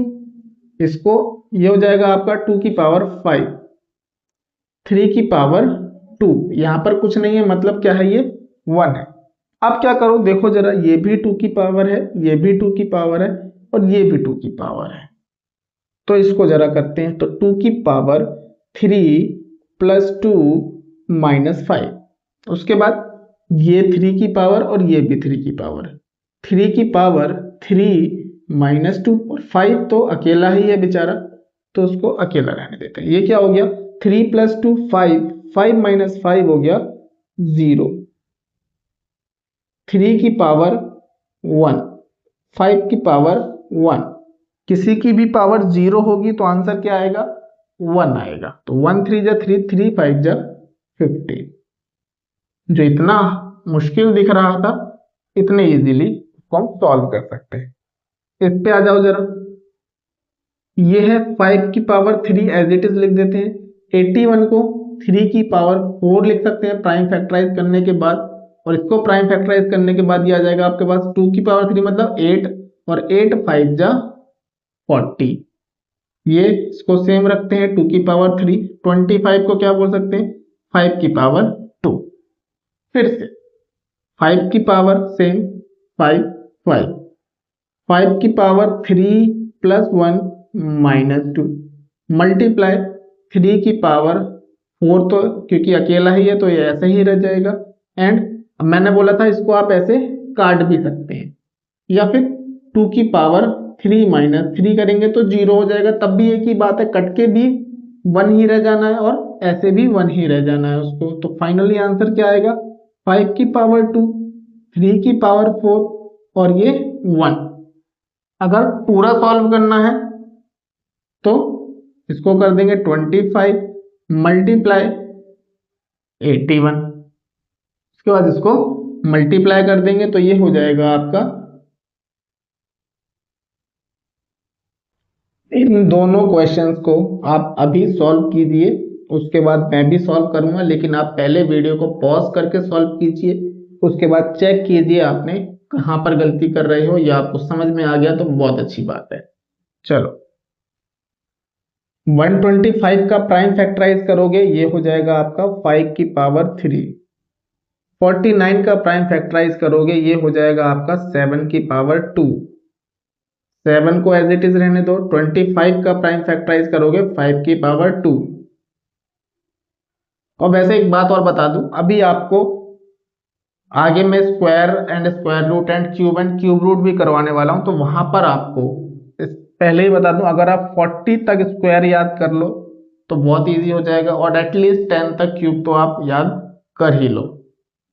इसको ये हो जाएगा आपका 2 की पावर 5, 3 की पावर 2। यहां पर कुछ नहीं है, मतलब क्या है, ये 1 है। अब क्या करो, देखो जरा, ये भी 2 की पावर है, ये भी 2 की पावर है, और ये भी 2 की पावर है। तो इसको जरा करते हैं, तो 2 की पावर 3 प्लस 2 माइनस 5। उसके बाद ये 3 की पावर और ये भी 3 की पावर, 3 की पावर 3 माइनस 2, और 5 तो अकेला ही है बेचारा, तो उसको अकेला रहने देते हैं। ये क्या हो गया, 3 प्लस 2 5, 5 माइनस 5 हो गया 0, 3 की पावर 1, 5 की पावर 1। किसी की भी पावर 0 होगी तो आंसर क्या आएगा, 1 आएगा। तो 1 3 जा 3, 3 5 जा 15। जो इतना मुश्किल दिख रहा था, इतने इजीली इसको हम सॉल्व कर सकते हैं। इस पे आ जाओ जरा, ये है 5 की पावर 3, एज इट इज लिख देते हैं। 81 को 3 की पावर 4 लिख सकते हैं प्राइम फैक्टराइज करने के बाद, और इसको प्राइम फैक्टराइज करने के बाद ये आ जाएगा आपके पास 2 की पावर 3 मतलब 8, और 8 5 जा 40। ये इसको सेम रखते हैं, 2 की पावर 3। 25 को क्या बोल सकते हैं, 5 की पावर 2। फिर से 5 की पावर सेम 5 5, 5 की पावर 3 प्लस 1 माइनस 2, मल्टीप्लाई 3 की पावर 4, तो क्योंकि अकेला ही है तो ये ऐसे ही रह जाएगा। एंड मैंने बोला था इसको आप ऐसे काट भी सकते हैं, या फिर 2 की पावर 3 माइनस 3 करेंगे तो 0 हो जाएगा। तब भी एक ही बात है, कट के भी 1 ही रह जाना है और ऐसे भी 1 ही रह जाना है उसको। तो फाइनली आंसर क्या आएगा, 5 की पावर 2, 3 की पावर 4 और ये 1। अगर पूरा सॉल्व करना है तो इसको कर देंगे 25 मल्टीप्लाई 81, उसके बाद इसको मल्टीप्लाई कर देंगे तो ये हो जाएगा आपका, इन दोनों क्वेश्चंस को आप अभी सॉल्व कीजिए, उसके बाद मैं भी सॉल्व करूंगा। लेकिन आप पहले वीडियो को पॉज करके सॉल्व कीजिए, उसके बाद चेक कीजिए आपने कहां पर गलती कर रहे हो, या आपको समझ में आ गया तो बहुत अच्छी बात है। चलो, 125 का प्राइम फैक्टराइज करोगे ये हो जाएगा आपका 5 की पावर 3। 49 का प्राइम फैक्टराइज करोगे ये हो जाएगा आपका 7 की पावर 2। 7 को एज इट इज रहने दो। 25 का प्राइम फैक्टराइज करोगे 5 की पावर 2। और वैसे एक बात और बता दूं, अभी आपको आगे मैं square and square root and cube root भी करवाने वाला हूं, तो वहां पर आपको पहले ही बता दूं, अगर आप 40 तक स्क्वायर याद कर लो तो बहुत इजी हो जाएगा, और एटलीस्ट 10 तक क्यूब तो आप याद कर ही लो।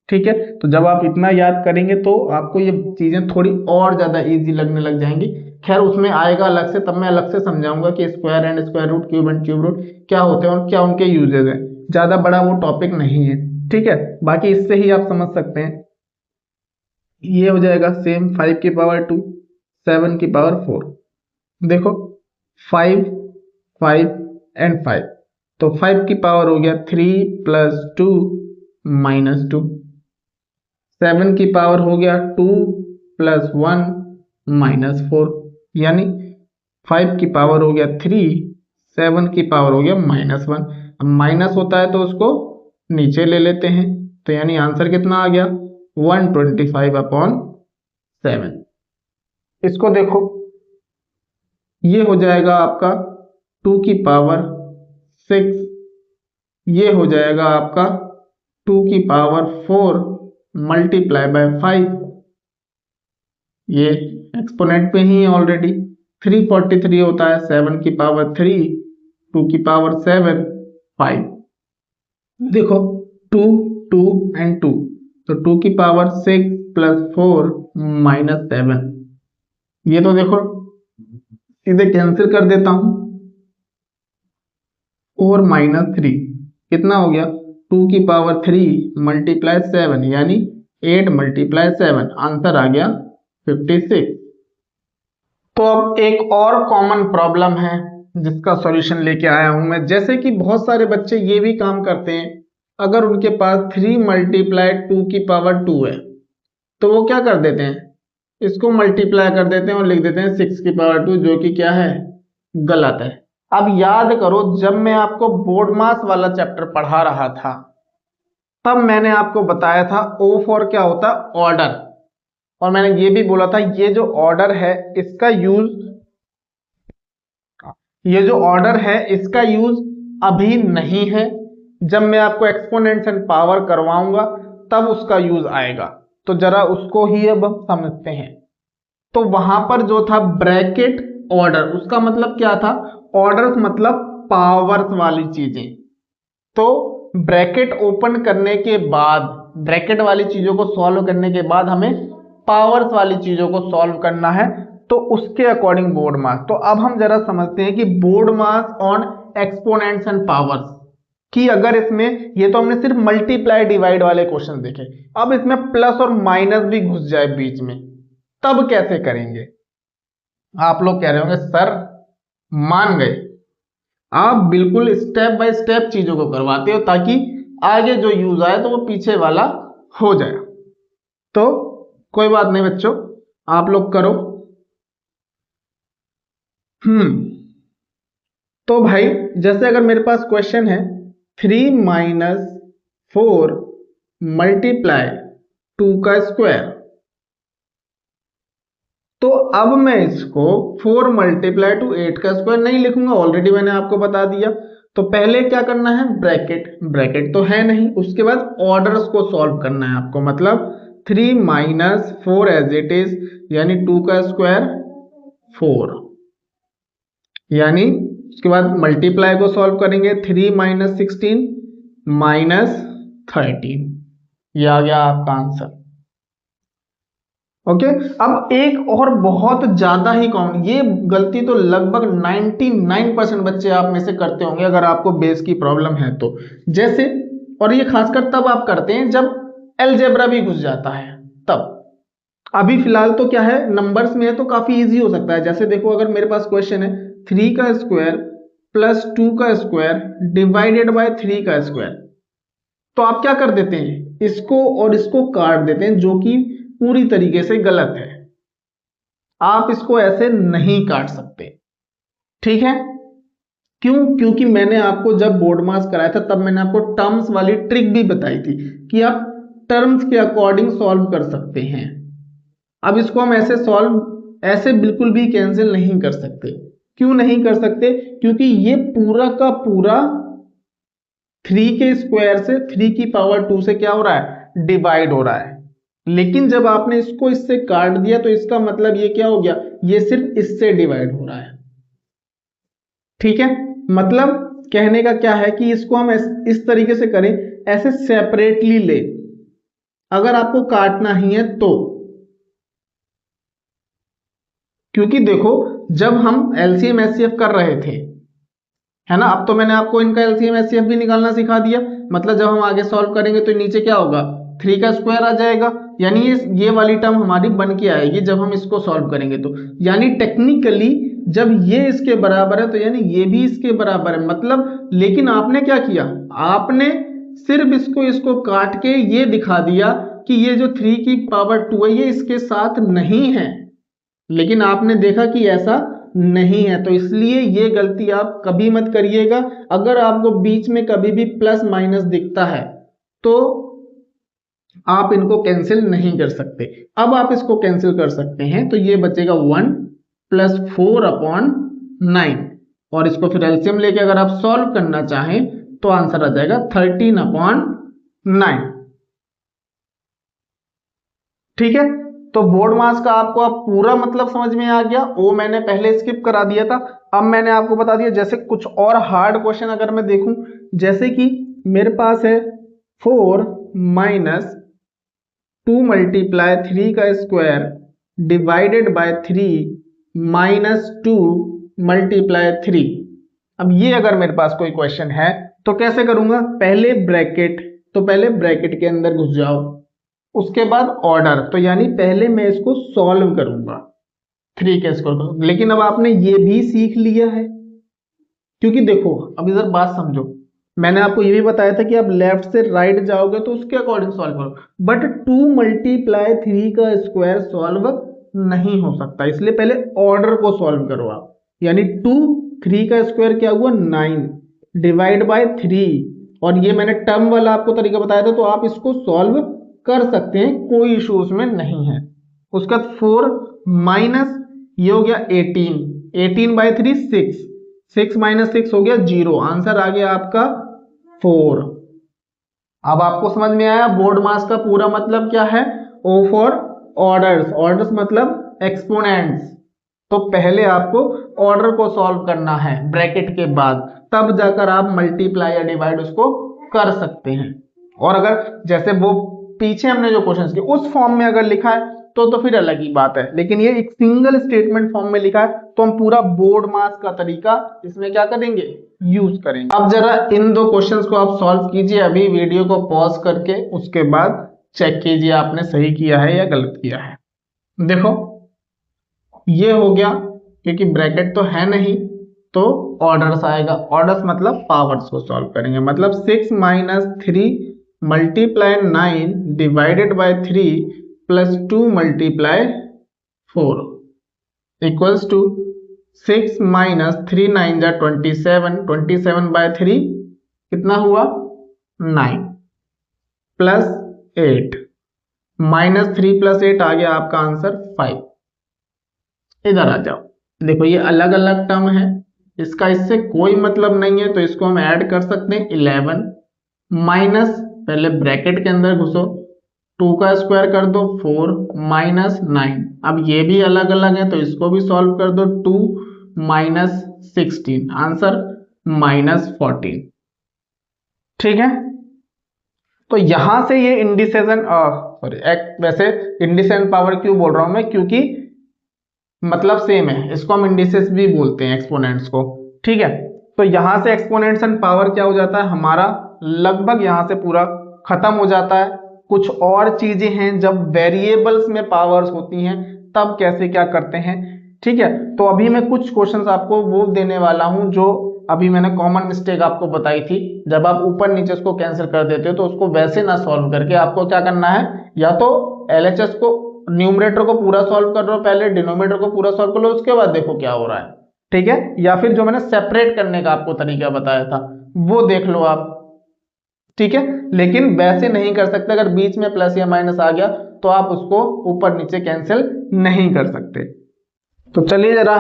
ठीक है, तो जब आप इतना याद करेंगे तो आपको ये चीजें थोड़ी और ज्यादा इजी लगने लग जाएंगी। खैर उसमें आएगा अलग से, तब मैं अलग से समझाऊंगा कि square and square root, cube and cube root क्या होते हैं और क्या उनके यूजेज हैं। ज्यादा बड़ा वो टॉपिक नहीं है, ठीक है। बाकी इससे ही आप समझ सकते हैं। ये हो जाएगा सेम 5 की पावर 2, 7 की पावर 4। देखो 5 5 एंड 5, तो 5 की पावर हो गया 3 प्लस 2 माइनस 2। 7 की पावर हो गया 2 प्लस 1 माइनस 4, यानी 5 की पावर हो गया 3, 7 की पावर हो गया माइनस 1। अब माइनस होता है तो उसको नीचे ले लेते हैं, तो यानी आंसर कितना आ गया 125/7। इसको देखो, ये हो जाएगा आपका 2 की पावर 6, ये हो जाएगा आपका 2 की पावर 4 मल्टीप्लाई बाय 5, ये एक्सपोनेंट पे ही है ऑलरेडी। 343 होता है 7 की पावर 3, 2 की पावर 7, 5। देखो 2 2 एंड 2, तो 2 की पावर 6 प्लस 4 माइनस 7, ये तो देखो सीधे कैंसिल कर देता हूं। 4 माइनस 3 कितना हो गया 2 की पावर 3 मल्टीप्लाई 7, यानी 8 मल्टीप्लाई 7, आंसर आ गया 56। तो अब एक और कॉमन प्रॉब्लम है जिसका सॉल्यूशन लेके आया हूं मैं। जैसे कि बहुत सारे बच्चे ये भी काम करते हैं, अगर उनके पास 3 मल्टीप्लाई 2 की पावर 2 है तो वो क्या कर देते हैं, इसको मल्टीप्लाई कर देते हैं और लिख देते हैं 6 की पावर 2, जो कि क्या है, गलत है। अब याद करो, जब मैं आपको बोर्ड मास वाला चैप्टर पढ़ा रहा था तब मैंने आपको बताया था O फॉर क्या होता है, ऑर्डर। और मैंने ये भी बोला था ये जो ऑर्डर है इसका यूज, ये जो ऑर्डर है इसका यूज अभी नहीं है, जब मैं आपको एक्सपोनेंट्स एंड पावर करवाऊंगा तब उसका यूज आएगा। तो जरा उसको ही अब हम समझते हैं। तो वहां पर जो था ब्रैकेट ऑर्डर, उसका मतलब क्या था, ऑर्डर मतलब पावर्स वाली चीजें। तो ब्रैकेट ओपन करने के बाद, ब्रैकेट वाली चीजों को सॉल्व करने के बाद हमें पावर्स वाली चीजों को सॉल्व करना है, तो उसके अकॉर्डिंग बोर्ड मास। तो अब हम जरा समझते हैं कि board mass on exponents and powers कि अगर इसमें, ये तो हमने सिर्फ मल्टीप्लाई डिवाइड वाले क्वेश्चन देखे, अब इसमें प्लस और माइनस भी घुस जाए बीच में, तब कैसे करेंगे। आप लोग कह रहे होंगे सर मान गए, आप बिल्कुल स्टेप बाय स्टेप चीजों को करवाते हो ताकि आगे जो यूज आए तो वो पीछे वाला हो जाए। तो कोई बात नहीं बच्चों, आप लोग करो। तो भाई जैसे अगर मेरे पास क्वेश्चन है 3 माइनस 4 मल्टीप्लाई 2 का स्क्वायर, तो अब मैं इसको 4 मल्टीप्लाई टू 8 का स्क्वायर नहीं लिखूंगा, ऑलरेडी मैंने आपको बता दिया। तो पहले क्या करना है, ब्रैकेट, ब्रैकेट तो है नहीं, उसके बाद ऑर्डर्स को सॉल्व करना है आपको, मतलब 3 माइनस 4 एज इट इज, यानी 2 का स्क्वायर 4, यानी उसके बाद मल्टीप्लाई को सॉल्व करेंगे 3 माइनस 16 माइनस 13, ये आ गया आपका आंसर। ओके अब एक और बहुत ज्यादा ही कॉमन, ये गलती तो लगभग 99% बच्चे आप में से करते होंगे अगर आपको बेस की प्रॉब्लम है तो, जैसे, और ये खासकर तब आप करते हैं जब अलजेब्रा भी घुस जाता है तब। अभी फिलहाल तो क्या है, नंबर्स में है तो काफी इजी हो सकता है। जैसे देखो अगर मेरे पास क्वेश्चन है 3 का स्क्वायर प्लस 2 का स्क्वायर डिवाइडेड बाय 3 का स्क्वायर, तो आप क्या कर देते हैं, इसको और इसको काट देते हैं, जो कि पूरी तरीके से गलत है। आप इसको ऐसे नहीं काट सकते, ठीक है। क्यों, क्योंकि मैंने आपको जब बोर्ड मास कराया था तब मैंने आपको टर्म्स वाली ट्रिक भी बताई थी कि आप टर्म्स के अकॉर्डिंग सॉल्व कर सकते हैं। अब इसको हम ऐसे सॉल्व, ऐसे बिल्कुल भी कैंसिल नहीं कर सकते। क्यों नहीं कर सकते, क्योंकि ये पूरा का पूरा 3 के स्क्वायर से 3 की पावर 2 से क्या हो रहा है, डिवाइड हो रहा है। लेकिन जब आपने इसको इससे काट दिया तो इसका मतलब ये क्या हो गया, ये सिर्फ इससे डिवाइड हो रहा है, ठीक है। मतलब कहने का क्या है कि इसको हम इस तरीके से करें, ऐसे सेपरेटली ले, अगर आपको काटना ही है तो। क्योंकि देखो जब हम एलसीएम एचसीएफ कर रहे थे, है ना, अब तो मैंने आपको इनका एलसीएम एचसीएफ भी निकालना सिखा दिया, मतलब जब हम आगे सॉल्व करेंगे तो नीचे क्या होगा, 3 का स्क्वायर आ जाएगा, यानी ये वाली टर्म हमारी बन के आएगी जब हम इसको सॉल्व करेंगे तो, यानी टेक्निकली जब ये इसके बराबर है तो यानी ये भी इसके बराबर है, मतलब लेकिन आपने क्या किया, आपने सिर्फ इसको काट के ये दिखा दिया कि ये जो 3 की पावर 2 है ये इसके साथ नहीं है, लेकिन आपने देखा कि ऐसा नहीं है, तो इसलिए ये गलती आप कभी मत करिएगा। अगर आपको बीच में कभी भी प्लस माइनस दिखता है तो आप इनको कैंसिल नहीं कर सकते। अब आप इसको कैंसिल कर सकते हैं, तो ये बचेगा 1 + 4/9, और इसको फिर एलसीएम लेके अगर आप सॉल्व करना चाहें तो आंसर आ जाएगा 13/9। ठीक है, तो बोर्ड मास का आपको अब पूरा मतलब समझ में आ गया। वो मैंने पहले स्किप करा दिया था, अब मैंने आपको बता दिया। जैसे कुछ और हार्ड क्वेश्चन अगर मैं देखूं, जैसे कि मेरे पास है 4 - 2 × 3 का स्क्वायर डिवाइडेड बाय 3 - 2 × 3। अब ये अगर मेरे पास कोई क्वेश्चन है तो कैसे करूंगा, पहले ब्रैकेट, तो पहले ब्रैकेट के अंदर घुस जाओ, उसके बाद ऑर्डर, तो यानी पहले मैं इसको सॉल्व करूंगा 3 के स्क्वायर। लेकिन अब आपने ये भी सीख लिया है, क्योंकि देखो अब इधर बात समझो, मैंने आपको ये भी बताया था कि आप लेफ्ट से राइट जाओगे तो उसके अकॉर्डिंग सॉल्व करो, बट 2 × 3 का स्क्वायर सॉल्व नहीं हो सकता, इसलिए पहले ऑर्डर को सॉल्व करो आप। यानी 2 3 का स्क्वायर क्या हुआ 9 डिवाइड बाय 3, और ये मैंने टर्म वाला आपको तरीका बताया था, तो आप इसको सॉल्व कर सकते हैं, कोई इशू उसमें नहीं है। उसका 4 माइनस ये हो गया 18, 18/3 6, 6 - 6 हो गया 0, आंसर आ गया आपका 4। अब आपको समझ में आया बोर्ड मास का पूरा मतलब क्या है। O फॉर ऑर्डर्स, ऑर्डर्स मतलब एक्सपोनेंट्स, तो पहले आपको ऑर्डर को सॉल्व करना है ब्रैकेट के बाद, तब जाकर आप मल्टीप्लाई या डिवाइड उसको कर सकते हैं। और अगर जैसे वो पीछे हमने जो क्वेश्चंस किए उस फॉर्म में अगर लिखा है तो फिर अलग ही बात है, लेकिन ये एक सिंगल स्टेटमेंट फॉर्म में लिखा है तो हम पूरा बोर्ड मास का तरीका इसमें क्या करेंगे, यूज करेंगे। अब जरा इन दो क्वेश्चंस को आप सॉल्व कीजिए, अभी वीडियो को पॉज करके, उसके बाद चेक कीजिए आपने सही किया है या गलत किया है। देखो ये हो गया, क्योंकि ब्रैकेट तो है नहीं तो ऑर्डर्स आएगा, ऑर्डर्स मतलब पावर्स को सॉल्व करेंगे, मतलब 6 - 3 × 9 डिवाइडेड बाय 3 + 2 × 4 इक्वल्स टू 6 - 3 9 जा 27, 27/3 कितना हुआ 9 + 8 -3 + 8 आ गया आपका आंसर 5। इधर आ जाओ, देखो ये अलग अलग टर्म है, इसका इससे कोई मतलब नहीं है, तो इसको हम ऐड कर सकते हैं 11 माइनस, पहले ब्रैकेट के अंदर घुसो, 2 का स्क्वायर कर दो 4 - 9, अब ये भी अलग अलग है तो इसको भी सॉल्व कर दो, 2 - 16, आंसर -14। ठीक है, तो यहां से ये इंडिसेशन, सॉरी वैसे इंडिसेशन पावर क्यों बोल रहा हूं मैं, क्योंकि मतलब सेम है, इसको हम इंडिसेस भी बोलते हैं एक्सपोनेंट्स को। ठीक है, तो यहां से एक्सपोनेंट्स एंड पावर क्या हो जाता है हमारा, लगभग यहां से पूरा खत्म हो जाता है। कुछ और चीजें हैं जब वेरिएबल्स में पावर्स होती हैं तब कैसे क्या करते हैं। ठीक है, तो अभी मैं कुछ क्वेश्चंस आपको वो देने वाला हूं जो अभी मैंने कॉमन मिस्टेक आपको बताई थी, जब आप ऊपर नीचे उसको कैंसिल कर देते हो तो उसको वैसे ना सॉल्व करके आपको क्या करना है, या तो एलएचएस को न्यूमरेटर को पूरा सॉल्व कर लो पहले, डिनोमिनेटर को पूरा सॉल्व कर लो, उसके बाद देखो क्या हो रहा है। ठीक है, या फिर जो मैंने सेपरेट करने का आपको तरीका बताया था वो देख लो आप। ठीक है, लेकिन वैसे नहीं कर सकते, अगर बीच में प्लस या माइनस आ गया तो आप उसको ऊपर नीचे कैंसिल नहीं कर सकते। तो चलिए जरा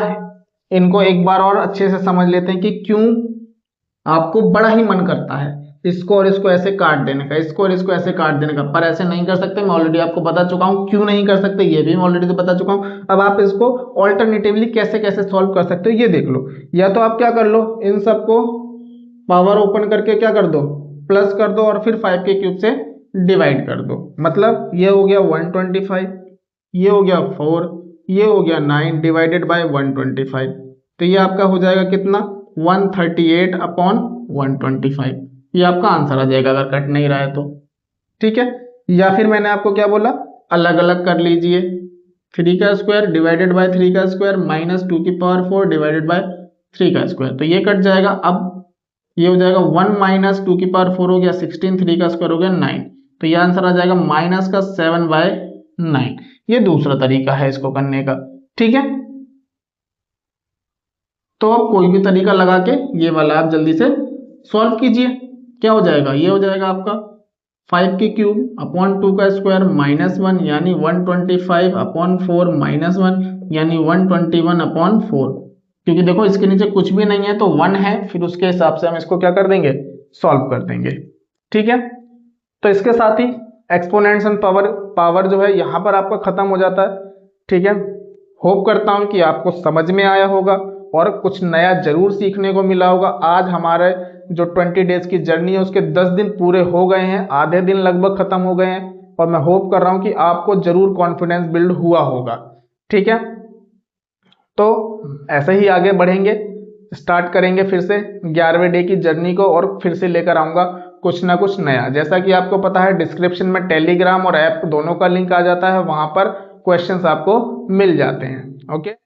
इनको एक बार और अच्छे से समझ लेते हैं कि क्यों आपको बड़ा ही मन करता है इसको और इसको ऐसे काट देने का, इसको और इसको ऐसे काट देने का, पर ऐसे नहीं कर सकते। मैं ऑलरेडी आपको बता चुका हूं क्यों नहीं कर सकते, ये भी मैं ऑलरेडी बता चुका हूं। अब आप इसको ऑल्टरनेटिवली कैसे कैसे सॉल्व कर सकते हो ये देख लो। या तो आप क्या कर लो, इन सबको पावर ओपन करके क्या कर दो, प्लस कर दो, और फिर 5 के क्यूब से डिवाइड कर दो, मतलब ये हो गया 125, ये हो गया 4, ये हो गया 9 डिवाइडेड बाय 125, तो ये आपका हो जाएगा कितना 138/125, ये आपका आंसर आ जाएगा अगर कट नहीं रहा है तो। ठीक है, या फिर मैंने आपको क्या बोला, अलग अलग कर लीजिए, 3 का स्क्वायर डिवाइडेड बाय 3 का स्क्वायर माइनस 2 की पावर 4 डिवाइडेड बाय 3 का स्क्वायर, तो ये कट जाएगा। अब ये हो जाएगा 1 माइनस 2 की पावर 4 हो गया 16, 3 का स्क्वायर हो गया 9, तो ये आंसर आ जाएगा माइनस का 7/9। ये दूसरा तरीका है इसको करने का, ठीक है। तो आप कोई भी तरीका लगा के ये वाला आप जल्दी से सॉल्व कीजिए। क्या हो जाएगा, ये हो जाएगा आपका 5 की क्यूब अपॉन 2 का स्क्वायर माइनस 1 यानी 125 अपॉन 4 माइनस 1 यानी 121 अपॉन 4, क्योंकि देखो इसके नीचे कुछ भी नहीं है तो 1 है, फिर उसके हिसाब से हम इसको क्या कर देंगे, सॉल्व कर देंगे, ठीक है। तो इसके साथ ही एक्सपोनेंट्स एंड पावर जो है यहाँ पर आपका खत्म हो जाता है, ठीक है। होप करता हूँ कि आपको समझ में आया होगा और कुछ नया जरूर सीखने को मिला होगा। आज हमारे जो 20 डेज की जर्नी है उसके 10 दिन पूरे हो गए हैं, आधे दिन लगभग खत्म हो गए हैं, और मैं होप कर रहा हूँ कि आपको जरूर कॉन्फिडेंस बिल्ड हुआ होगा, ठीक है। तो ऐसे ही आगे बढ़ेंगे, स्टार्ट करेंगे फिर से 11वें डे की जर्नी को, और फिर से लेकर आऊंगा कुछ ना कुछ नया। जैसा कि आपको पता है डिस्क्रिप्शन में टेलीग्राम और ऐप दोनों का लिंक आ जाता है, वहां पर क्वेश्चंस आपको मिल जाते हैं, ओके।